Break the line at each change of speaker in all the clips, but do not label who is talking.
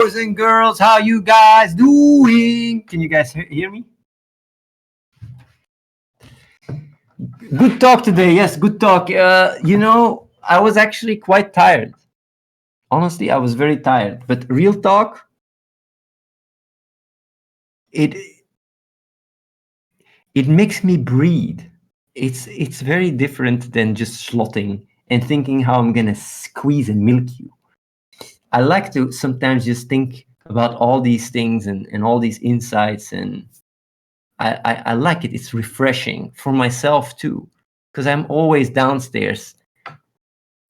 Boys and girls, how you guys doing? Can you guys hear me? Good talk today. Yes, good talk. I was actually quite tired. Honestly, I was very tired. But real talk, it it makes me breathe. It's very different than just slotting and thinking how I'm gonna squeeze and milk you. I like to sometimes just think about all these things and all these insights, and I like it. It's refreshing for myself too, because I'm always downstairs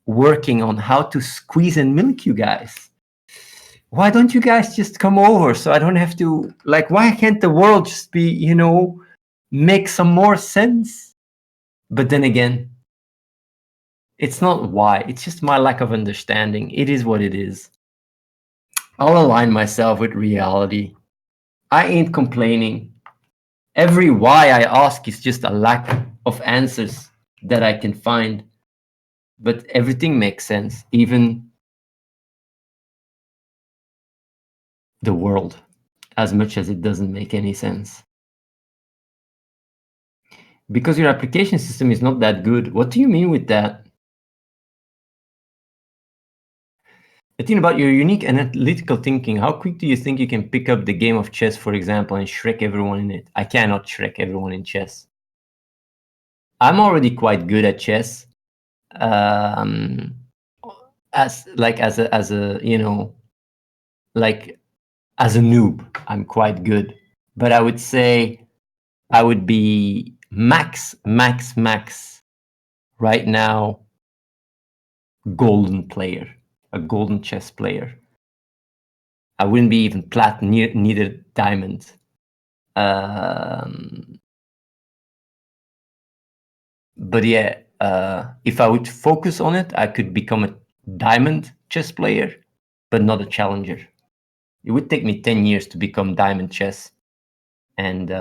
working on how to squeeze and milk you guys. Why don't you guys just come over so I don't have to, like, why can't the world just be, make some more sense? But then again, it's not why, it's just my lack of understanding. It is what it is. I'll align myself with reality. I ain't complaining. Every why I ask is just a lack of answers that I can find. But everything makes sense, even the world, as much as it doesn't make any sense. Because your application system is not that good. What do you mean with that? Athene, about your unique analytical thinking, how quick do you think you can pick up the game of chess, for example, and Shrek everyone in it? I cannot Shrek everyone in chess. I'm already quite good at chess. As a like as a noob, I'm quite good. But I would say I would be max right now golden player, a golden chess player. I wouldn't be even neither diamond. But yeah, if I would focus on it, I could become a diamond chess player, but not a challenger. It would take me 10 years to become diamond chess, and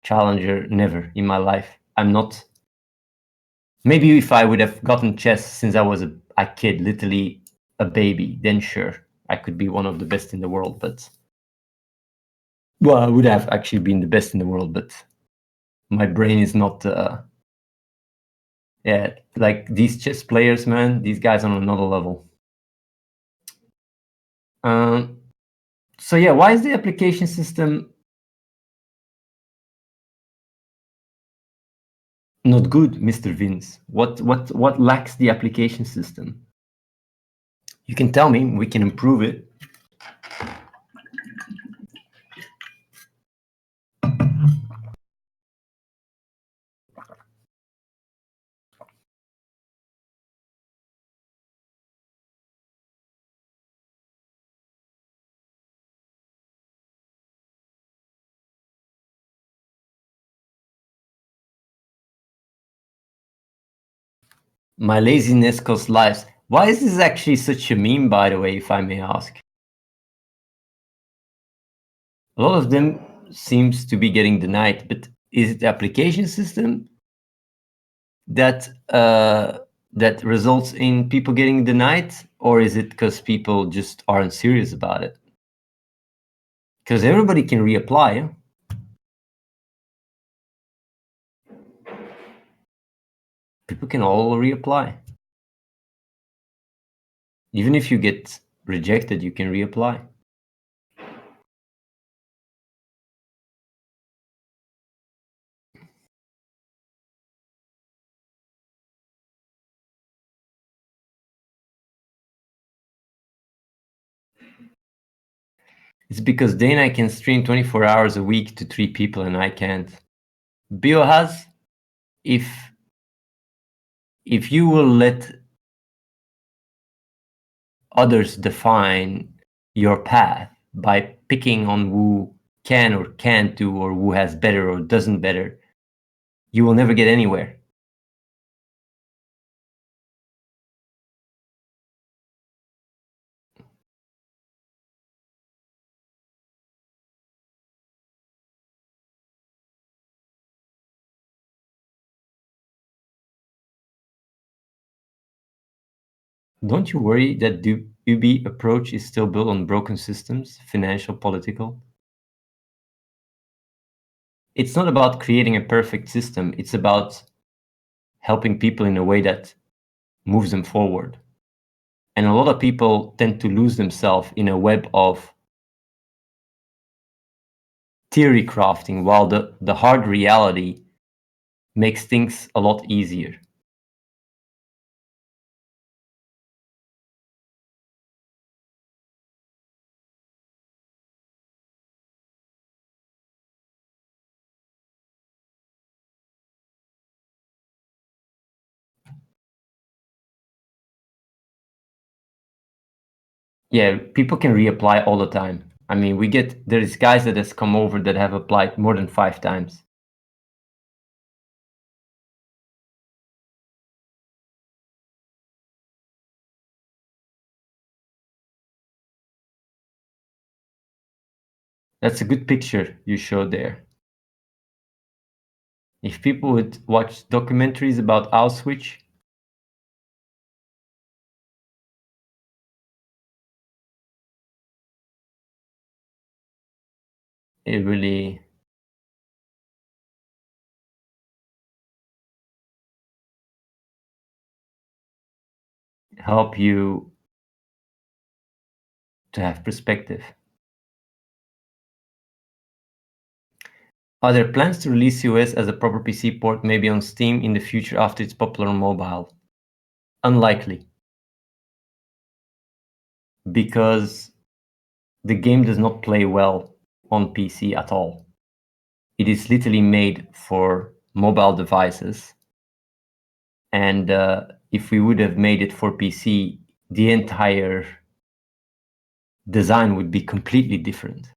challenger never in my life. I'm not. Maybe if I would have gotten chess since I was a kid, literally a baby, then sure, I could be one of the best in the world. But well, I would have actually been the best in the world, but my brain is not. Yeah, like these chess players, man, these guys on another level. So yeah, why is the application system not good, Mr. Vince? What lacks the application system? You can tell me, we can improve it. My laziness costs lives. Why is this actually such a meme, by the way, if I may ask? A lot of them seems to be getting denied, but is it the application system that that results in people getting denied, or is it because people just aren't serious about it? Because everybody can reapply. People can all reapply. Even if you get rejected, you can reapply. It's because Dana can stream 24 hours a week to 3 people and I can't. Biohaz, if you will let others define your path by picking on who can or can't do, or who has better or doesn't better, you will never get anywhere. Don't you worry that UB approach is still built on broken systems, financial, political. It's not about creating a perfect system. It's about helping people in a way that moves them forward. And a lot of people tend to lose themselves in a web of theory crafting, while the hard reality makes things a lot easier. Yeah, people can reapply all the time. I mean, there's guys that has come over that have applied more than 5 times. That's a good picture you showed there. If people would watch documentaries about Auschwitz, it really help you to have perspective. Are there plans to release US as a proper PC port, maybe on Steam in the future after it's popular on mobile? Unlikely, because the game does not play well on PC at all. It is literally made for mobile devices. And if we would have made it for PC, the entire design would be completely different.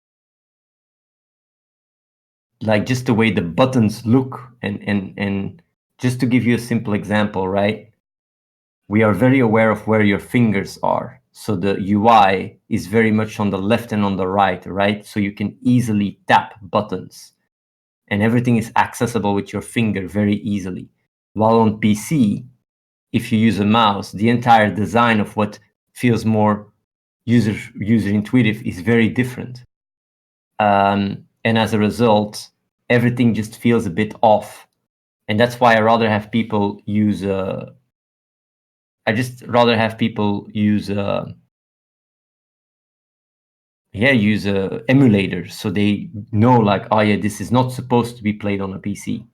Like just the way the buttons look, and just to give you a simple example, right? We are very aware of where your fingers are. So the UI is very much on the left and on the right? So you can easily tap buttons and everything is accessible with your finger very easily. While on PC, if you use a mouse, the entire design of what feels more user intuitive is very different. And as a result, everything just feels a bit off. And that's why I rather have people use I just rather have people use emulators, so they know like, oh yeah, this is not supposed to be played on a PC.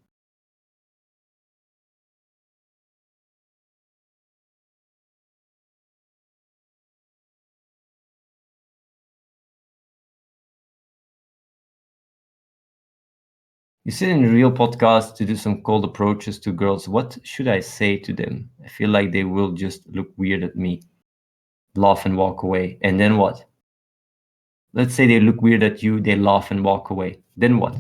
You sit in a real podcast to do some cold approaches to girls. What should I say to them? I feel like they will just look weird at me, laugh and walk away. And then what? Let's say they look weird at you, they laugh and walk away. Then what?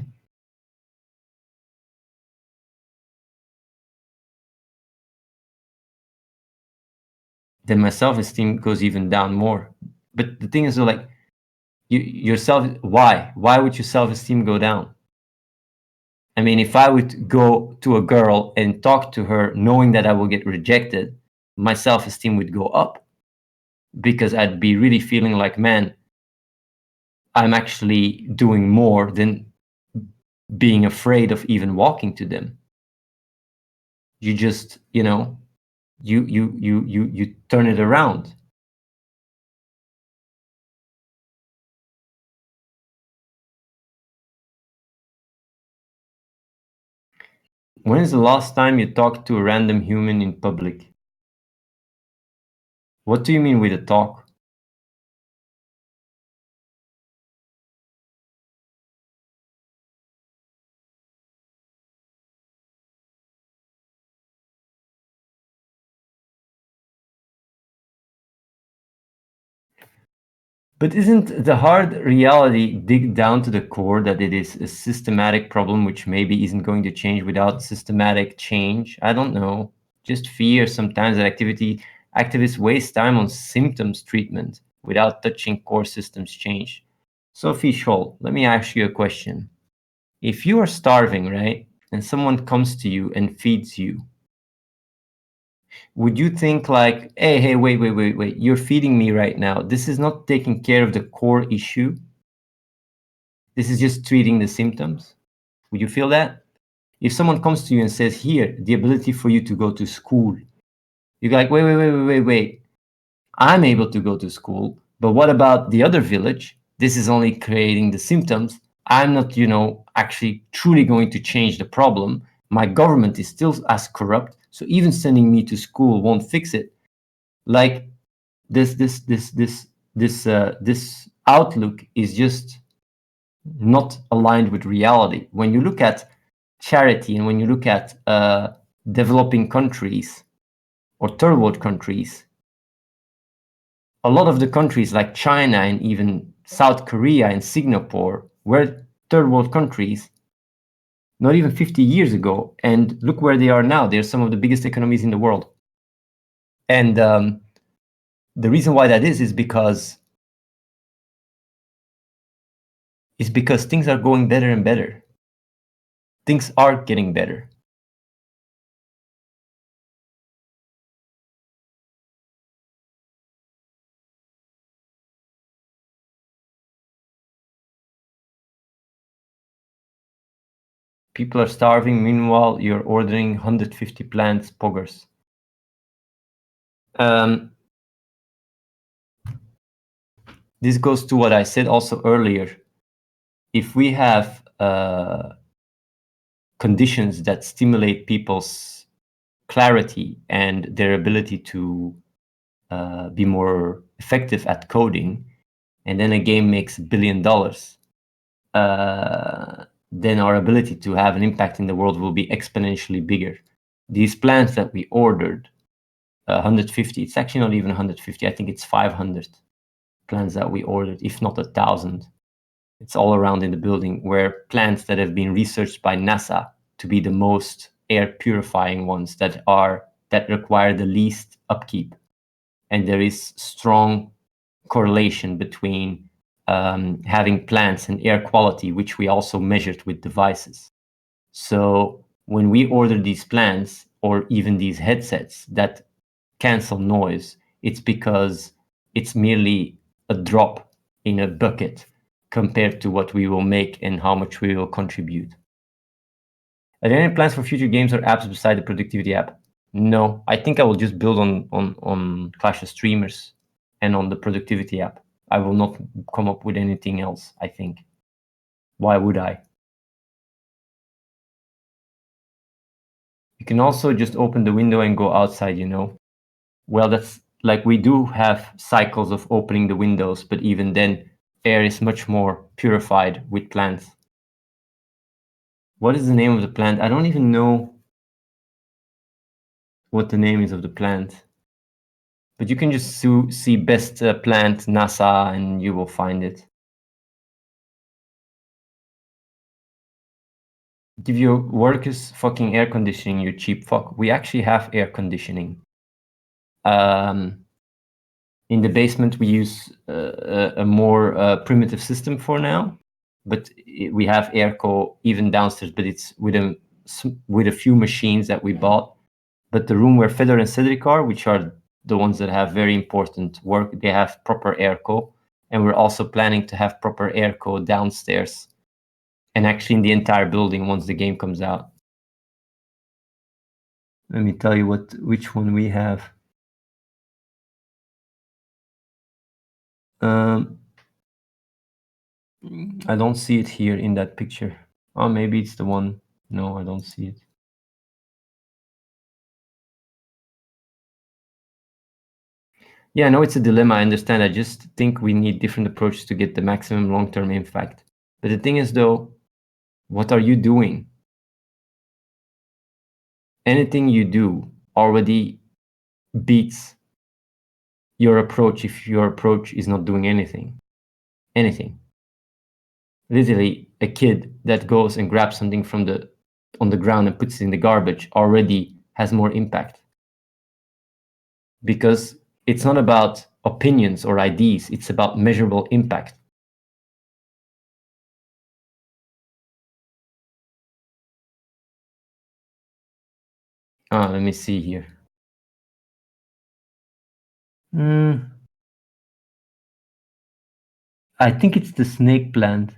Then my self-esteem goes even down more. But the thing is, though, like, why would your self-esteem go down? I mean, if I would go to a girl and talk to her knowing that I will get rejected, my self-esteem would go up, because I'd be really feeling like, man, I'm actually doing more than being afraid of even walking to them. You just, you turn it around. When is the last time you talked to a random human in public? What do you mean with a talk? But isn't the hard reality dig down to the core that it is a systematic problem which maybe isn't going to change without systematic change? I don't know. Just fear sometimes that activists waste time on symptoms treatment without touching core systems change. Sophie Scholl, let me ask you a question. If you are starving, right, and someone comes to you and feeds you, would you think like, hey, wait, you're feeding me right now. This is not taking care of the core issue. This is just treating the symptoms. Would you feel that? If someone comes to you and says, here, the ability for you to go to school, you're like, wait. I'm able to go to school, but what about the other village? This is only creating the symptoms. I'm not, actually truly going to change the problem. My government is still as corrupt, so even sending me to school won't fix it. Like this outlook is just not aligned with reality. When you look at charity and when you look at developing countries or third world countries, a lot of the countries like China and even South Korea and Singapore were third world countries not even 50 years ago. And look where they are now. They're some of the biggest economies in the world. And the reason why that is because things are going better and better. Things are getting better. People are starving. Meanwhile, you're ordering 150 plants, poggers. This goes to what I said also earlier. If we have conditions that stimulate people's clarity and their ability to be more effective at coding, and then a game makes $1 billion, then our ability to have an impact in the world will be exponentially bigger. These plants that we ordered, 150, it's actually not even 150, I think it's 500 plants that we ordered, if not 1,000. It's all around in the building, where plants that have been researched by NASA to be the most air purifying ones that require the least upkeep. And there is strong correlation between having plants and air quality, which we also measured with devices. So when we order these plants or even these headsets that cancel noise, it's because it's merely a drop in a bucket compared to what we will make and how much we will contribute. Are there any plans for future games or apps beside the productivity app? No, I think I will just build on Clash of Streamers and on the productivity app. I will not come up with anything else, I think. Why would I? You can also just open the window and go outside, Well, that's like we do have cycles of opening the windows, but even then, air is much more purified with plants. What is the name of the plant? I don't even know what the name is of the plant. But you can just see best plant NASA and you will find it. Give your workers fucking air conditioning, you cheap fuck. We actually have air conditioning. In the basement, we use a more primitive system for now, but we have airco even downstairs, but it's with a few machines that we bought. But the room where Fedor and Cedric are, which are the ones that have very important work, they have proper airco, and we're also planning to have proper airco downstairs, and actually in the entire building once the game comes out. Let me tell you which one we have. I don't see it here in that picture. Oh, maybe it's the one. No, I don't see it. Yeah, I know it's a dilemma. I understand. I just think we need different approaches to get the maximum long-term impact. But the thing is, though, what are you doing? Anything you do already beats your approach if your approach is not doing anything. Anything. Literally, a kid that goes and grabs something on the ground and puts it in the garbage already has more impact. Because it's not about opinions or ideas, it's about measurable impact. Let me see here. Mm, I think it's the snake plant.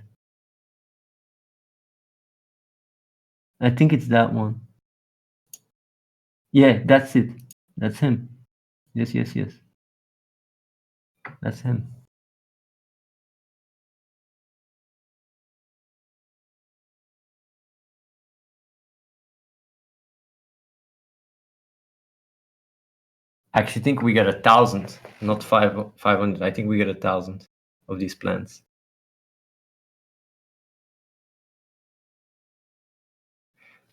I think it's that one. Yeah, that's it. That's him. Yes, yes, yes. That's him. I actually think we got 1,000, not 500. I think we got 1,000 of these plants.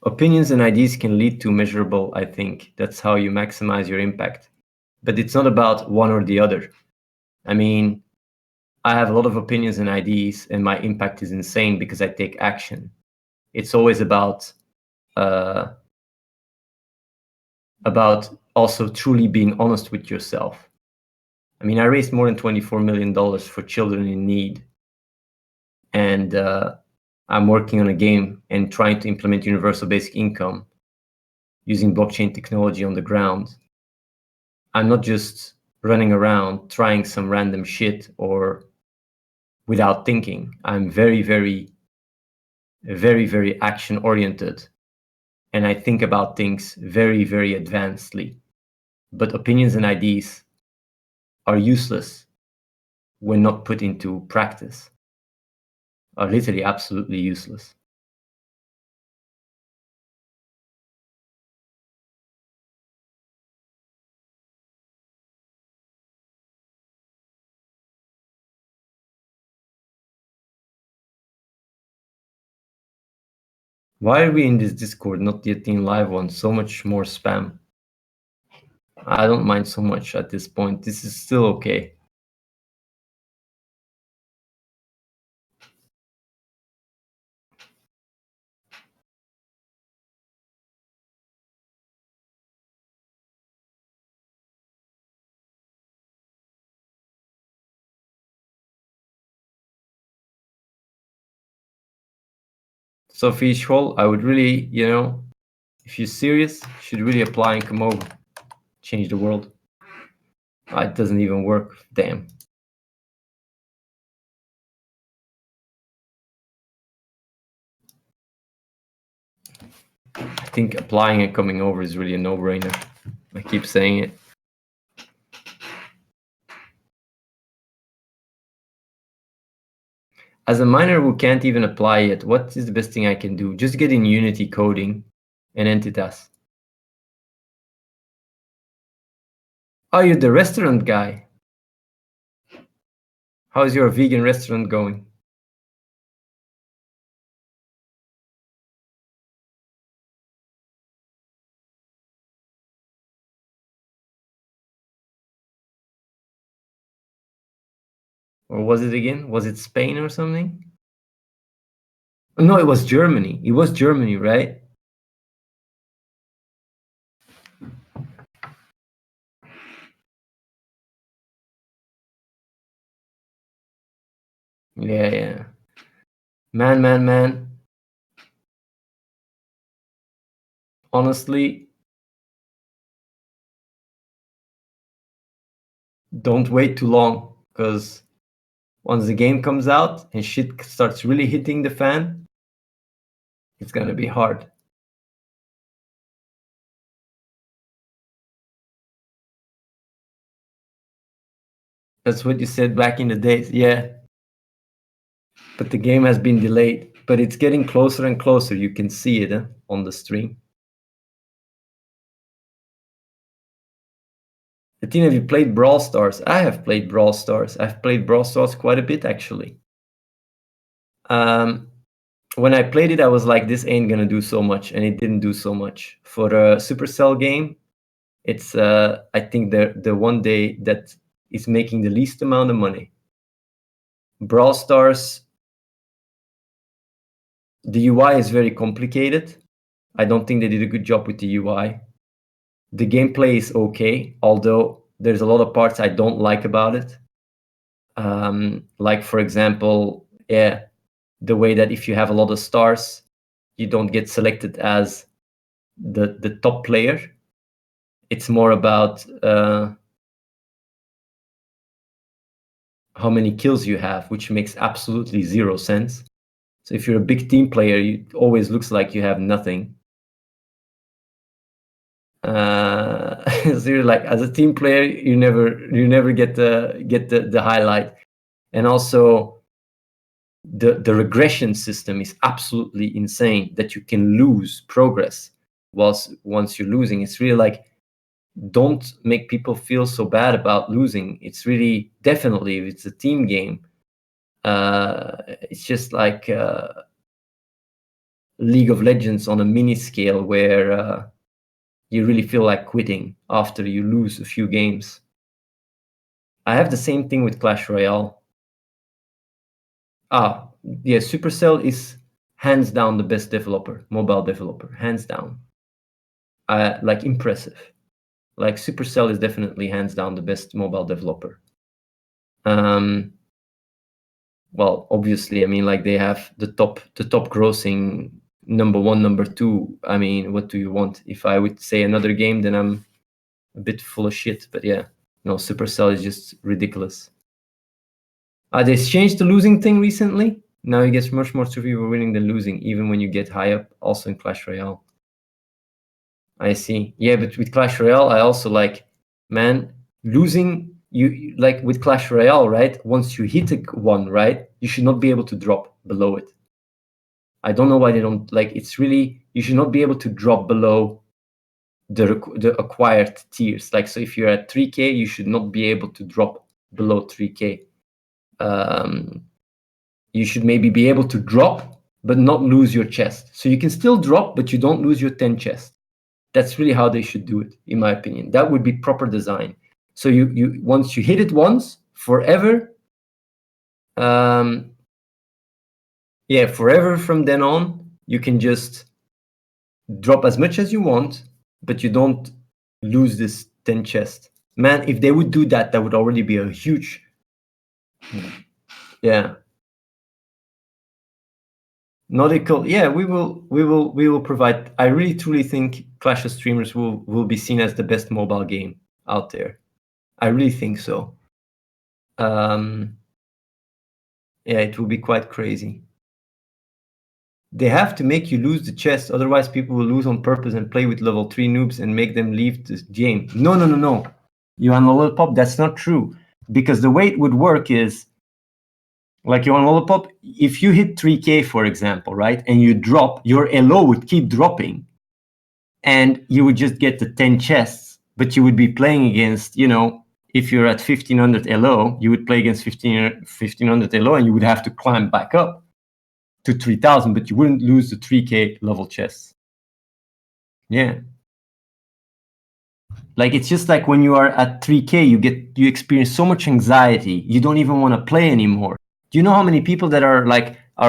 Opinions and ideas can lead to measurable, I think. That's how you maximize your impact. But it's not about one or the other. I mean, I have a lot of opinions and ideas, and my impact is insane because I take action. It's always uh, about also truly being honest with yourself. I mean, I raised more than $24 million for children in need, and I'm working on a game and trying to implement universal basic income using blockchain technology on the ground. I'm not just running around trying some random shit or without thinking. I'm very action oriented, and I think about things very advancedly. But opinions and ideas are useless when not put into practice, are literally absolutely useless. Why are we in this Discord, not the Athene live one? So much more spam. I don't mind so much at this point. This is still okay. Sophie Scholl, I would really, if you're serious, you should really apply and come over. Change the world. It doesn't even work. Damn. I think applying and coming over is really a no-brainer. I keep saying it. As a miner who can't even apply yet, what is the best thing I can do? Just get in Unity coding and Entitas. Oh, you're the restaurant guy. How's your vegan restaurant going? Or was it again? Was it Spain or something? No, it was Germany. It was Germany, right? Yeah. Man. Honestly, don't wait too long, because once the game comes out and shit starts really hitting the fan, it's gonna be hard. That's what you said back in the days, yeah. But the game has been delayed, but it's getting closer and closer. You can see it on the stream. Athena, have you played Brawl Stars? I have played Brawl Stars. I've played Brawl Stars quite a bit, actually. When I played it, I was like, this ain't gonna do so much, and it didn't do so much. For a Supercell game, it's I think the one day that is making the least amount of money. Brawl Stars, the UI is very complicated. I don't think they did a good job with the UI. The gameplay is okay, although there's a lot of parts I don't like about it. Like, for example, the way that if you have a lot of stars, you don't get selected as the top player. It's more about how many kills you have, which makes absolutely zero sense. So if you're a big team player, it always looks like you have nothing. So you're like, as a team player, you never get the highlight. And also the regression system is absolutely insane, that you can lose progress once you're losing. It's really like, don't make people feel so bad about losing. It's really, definitely, if it's a team game, it's just like League of Legends on a mini scale, where you really feel like quitting after you lose a few games. I have the same thing with Clash Royale. Yeah, Supercell is hands down the best developer, mobile developer, hands down. Like, impressive. Like, Supercell is definitely hands down the best mobile developer. Well, obviously, I mean, like, they have the top grossing number one, number two. I mean, what do you want? If I would say another game, then I'm a bit full of shit. But yeah, no, Supercell is just ridiculous. They changed the losing thing recently. Now it gets much more to people winning than losing, even when you get high up, also in Clash Royale. I see. Yeah, but with Clash Royale, I also like, man, losing, you like with Clash Royale, right? Once you hit one, right, you should not be able to drop below it. I don't know why they don't, like, it's really, you should not be able to drop below the acquired tiers. Like, so if you're at 3K, you should not be able to drop below 3K. You should maybe be able to drop, but not lose your chest. So you can still drop, but you don't lose your 10 chest. That's really how they should do it, in my opinion. That would be proper design. So you once you hit it once, forever, forever from then on, you can just drop as much as you want, but you don't lose this 10 chest. Man, if they would do that, that would already be a huge, yeah. Nautical, yeah, we will provide. I really truly think Clash of Streamers will be seen as the best mobile game out there. I really think so. Yeah, it will be quite crazy. They have to make you lose the chest, otherwise people will lose on purpose and play with level 3 noobs and make them leave the game. No. You on Lollipop, that's not true. Because the way it would work is, like, you on Lollipop, if you hit 3K, for example, right, and you drop, your LO would keep dropping, and you would just get the 10 chests, but you would be playing against, if you're at 1500 LO, you would play against 1500 LO, and you would have to climb back up to 3000, but you wouldn't lose the 3K level chests. Yeah. Like, it's just like when you are at 3K, you experience so much anxiety, you don't even want to play anymore. Do you know how many people that are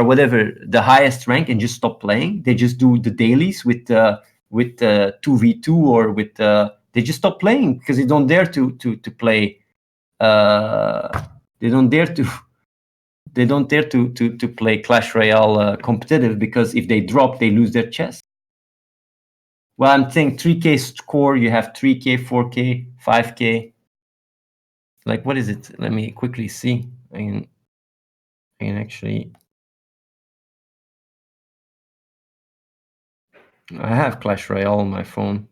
whatever the highest rank and just stop playing? They just do the dailies with 2v2, or with they just stop playing because they don't dare to play. They don't dare to play Clash Royale competitive, because if they drop, they lose their chest. Well, I'm saying 3K score, you have 3K, 4K, 5K. Like, what is it? Let me quickly see. I can actually. I have Clash Royale on my phone.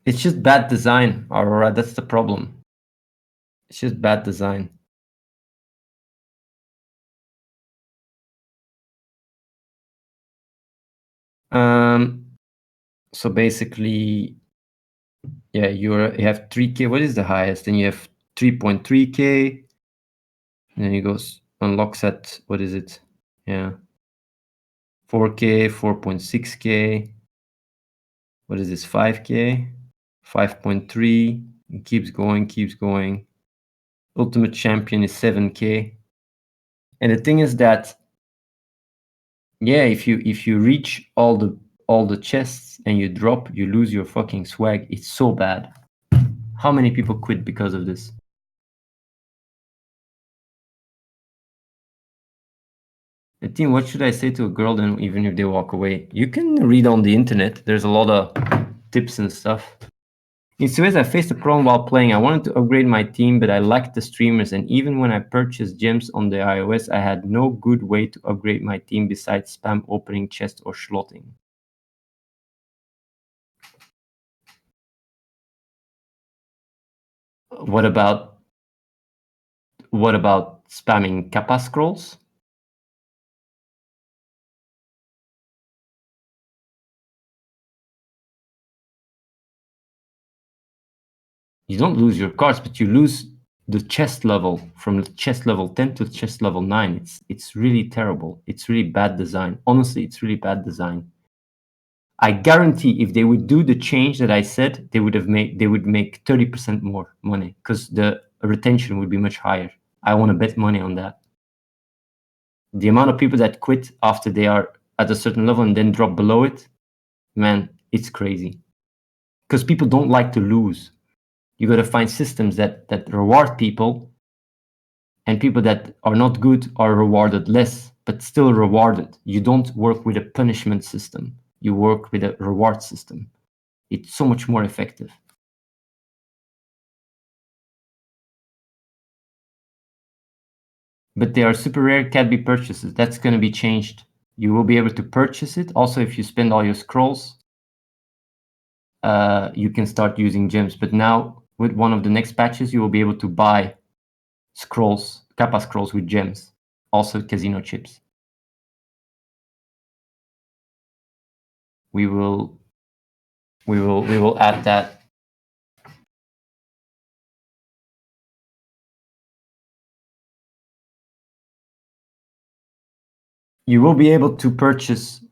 It's just bad design, Aurora. That's the problem. It's just bad design. So basically, yeah, you have 3K. What is the highest? Then you have 3.3K. Then it goes unlocks at, what is it? Yeah, 4K, 4.6K. What is this? 5K, 5.3. It keeps going. Ultimate Champion is 7K. And the thing is that, yeah, if you reach all the chests and you drop, you lose your fucking swag. It's so bad. How many people quit because of this? Athene, what should I say to a girl then, even if they walk away? You can read on the internet. There's a lot of tips and stuff. In Suez, I faced a problem while playing. I wanted to upgrade my team, but I lacked the streamers, and even when I purchased gems on the iOS, I had no good way to upgrade my team besides spam opening chest or slotting. What about spamming kappa scrolls? You don't lose your cards, but you lose the chest level from chest level 10 to chest level 9. It's really terrible. It's really bad design. Honestly, it's really bad design. I guarantee if they would do the change that I said, they would make 30% more money because the retention would be much higher. I want to bet money on that. The amount of people that quit after they are at a certain level and then drop below it, man, it's crazy. Because people don't like to lose. You got to find systems that reward people, and people that are not good are rewarded less, but still rewarded. You don't work with a punishment system. You work with a reward system. It's so much more effective. But they are super rare, can't be purchases. That's going to be changed. You will be able to purchase it. Also, if you spend all your scrolls, you can start using gems. But now, with one of the next patches, you will be able to buy scrolls, kappa scrolls with gems. Also, casino chips. We will add that. You will be able to purchase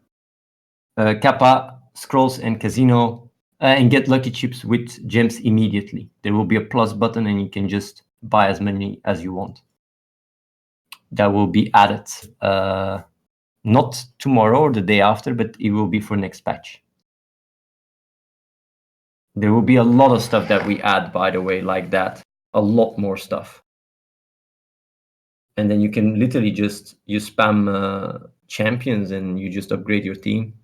kappa scrolls and casino and get lucky chips with gems immediately. There will be a plus button and you can just buy as many as you want. That will be added not tomorrow or the day after, but it will be for next patch. There will be a lot of stuff that we add, by the way, like that. A lot more stuff. And then you can literally just spam champions and you just upgrade your team.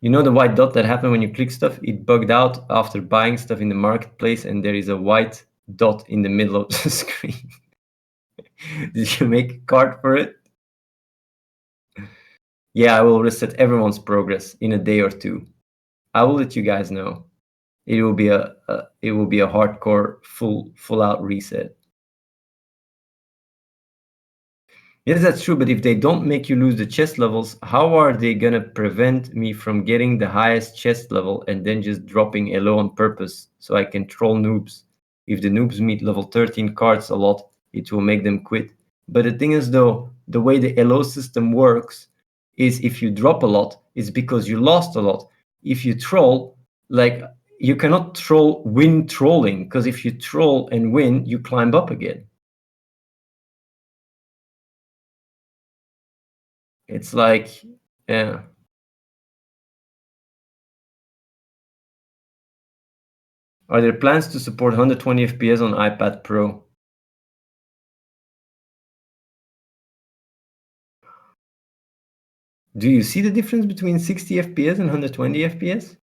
You know the white dot that happened when you click stuff? It bugged out after buying stuff in the marketplace, and there is a white dot in the middle of the screen. Did you make a card for it? Yeah, I will reset everyone's progress in a day or two. I will let you guys know. It will be a hardcore full out reset. Yes, that's true, but if they don't make you lose the chest levels, how are they gonna prevent me from getting the highest chest level and then just dropping elo on purpose so I can troll noobs? If the noobs meet level 13 cards a lot, it will make them quit. But the thing is though, the way the elo system works is if you drop a lot, it's because you lost a lot. If you troll, like you cannot win trolling, because if you troll and win, you climb up again. It's like, yeah. Are there plans to support 120 FPS on iPad Pro? Do you see the difference between 60 FPS and 120 FPS?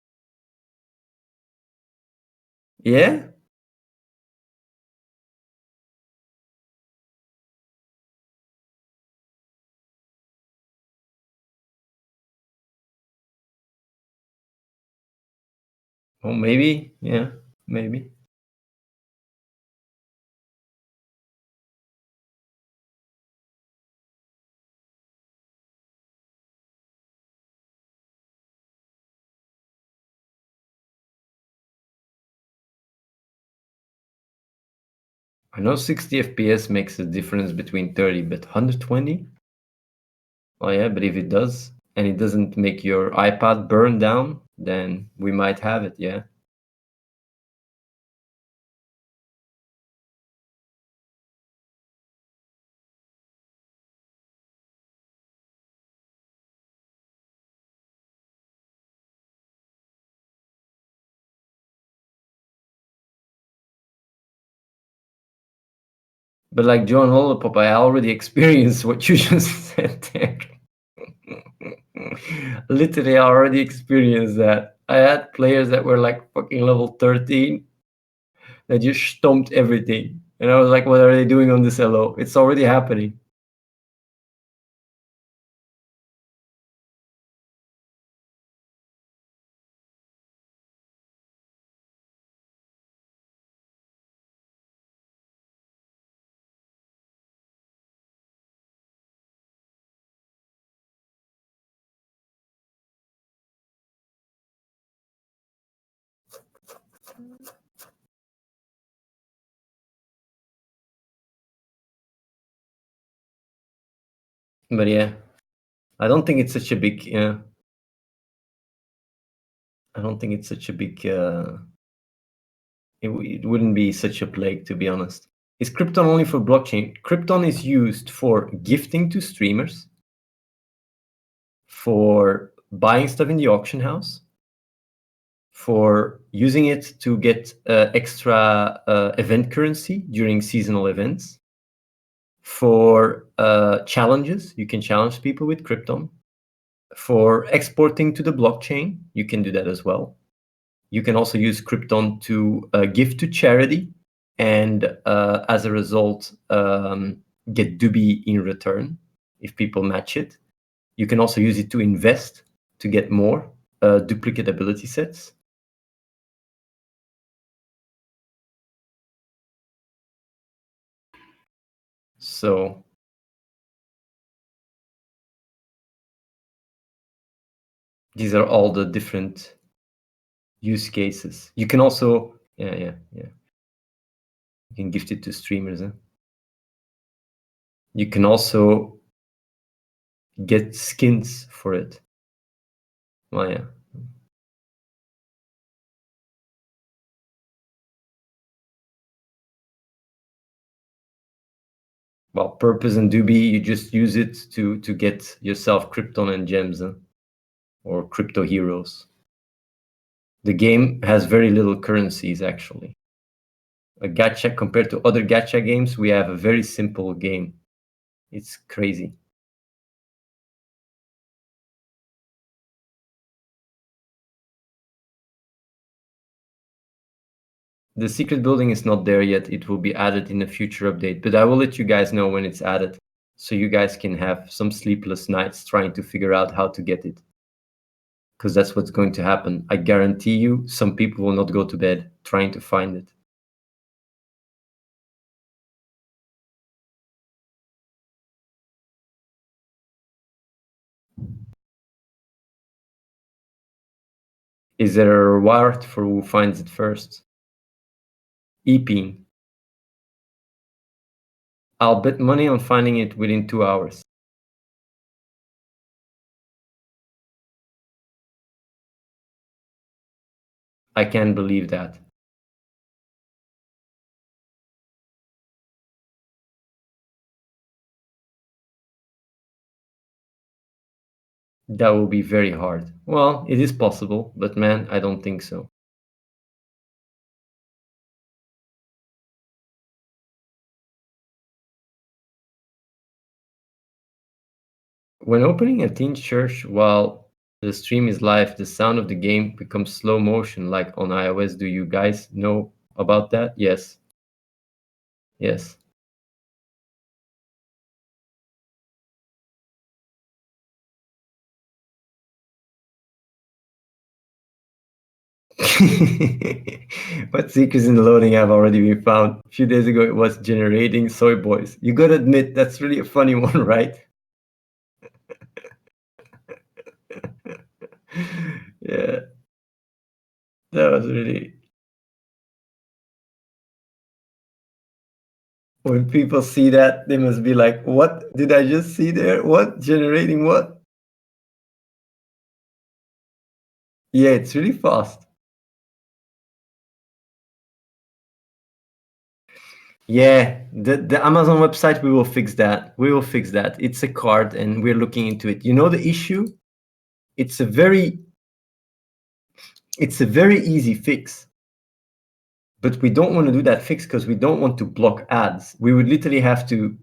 Yeah? Oh, maybe. Yeah, maybe. I know 60 FPS makes a difference between 30, but 120? Oh yeah, but if it does, and it doesn't make your iPad burn down, then we might have it, yeah. But like John Lollipop, I already experienced what you just said there. Literally, I already experienced that. I had players that were like fucking level 13 that just stomped everything. And I was like, what are they doing on this LO? It's already happening. But yeah, I don't think it's such a big, I don't think it's such a big, it wouldn't be such a plague, to be honest. Is Krypton only for blockchain? Krypton is used for gifting to streamers, for buying stuff in the auction house, for using it to get extra event currency during seasonal events, for challenges. You can challenge people with Krypton. For exporting to the blockchain, you can do that as well. You can also use Krypton to give to charity, and as a result, get Dubi in return if people match it. You can also use it to invest to get more duplicate ability sets. So these are all the different use cases. You can also, yeah. You can gift it to streamers. Huh? You can also get skins for it. Well, yeah. Well, purpose and Doobie, you just use it to get yourself Krypton and gems, huh? Or crypto heroes. The game has very little currencies, actually. A gacha, compared to other gacha games, we have a very simple game. It's crazy. The secret building is not there yet. It will be added in a future update, but I will let you guys know when it's added, so you guys can have some sleepless nights trying to figure out how to get it. Because that's what's going to happen. I guarantee you, some people will not go to bed trying to find it. Is there a reward for who finds it first? EPing. I'll bet money on finding it within 2 hours. I can't believe that. That will be very hard. Well, it is possible, but man, I don't think so. When opening Athene Church while the stream is live, the sound of the game becomes slow motion like on iOS. Do you guys know about that? Yes. Yes. What secrets in the loading have already been found? A few days ago, it was generating soy boys. You gotta admit, that's really a funny one, right? Yeah, that was really. When people see that, they must be like, what did I just see there? What? Generating what? Yeah, it's really fast. Yeah, the Amazon website, we will fix that. We will fix that. It's a card and we're looking into it. You know the issue? It's a very easy fix. But we don't want to do that fix because we don't want to block ads. We would literally have to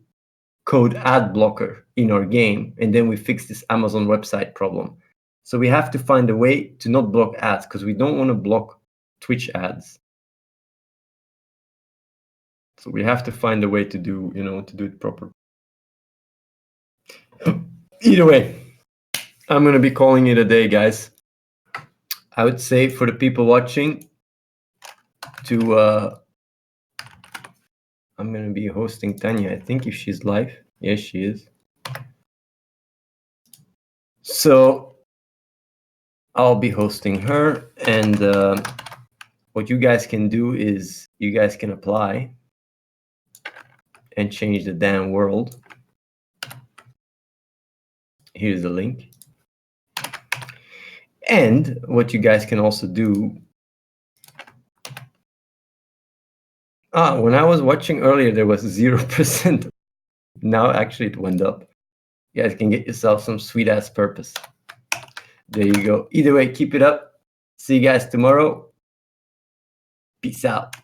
code ad blocker in our game, and then we fix this Amazon website problem. So we have to find a way to not block ads, because we don't want to block Twitch ads. So we have to find a way to do, to do it proper. Either way, I'm going to be calling it a day, guys. I would say for the people watching to, I'm going to be hosting Tanya. I think if she's live. Yes, she is. So I'll be hosting her, and what you guys can do is you guys can apply and change the damn world. Here's the link. And what you guys can also do, when I was watching earlier, there was 0%. Now actually it went up. You guys can get yourself some sweet ass purpose. There you go. Either way, keep it up. See you guys tomorrow. Peace out.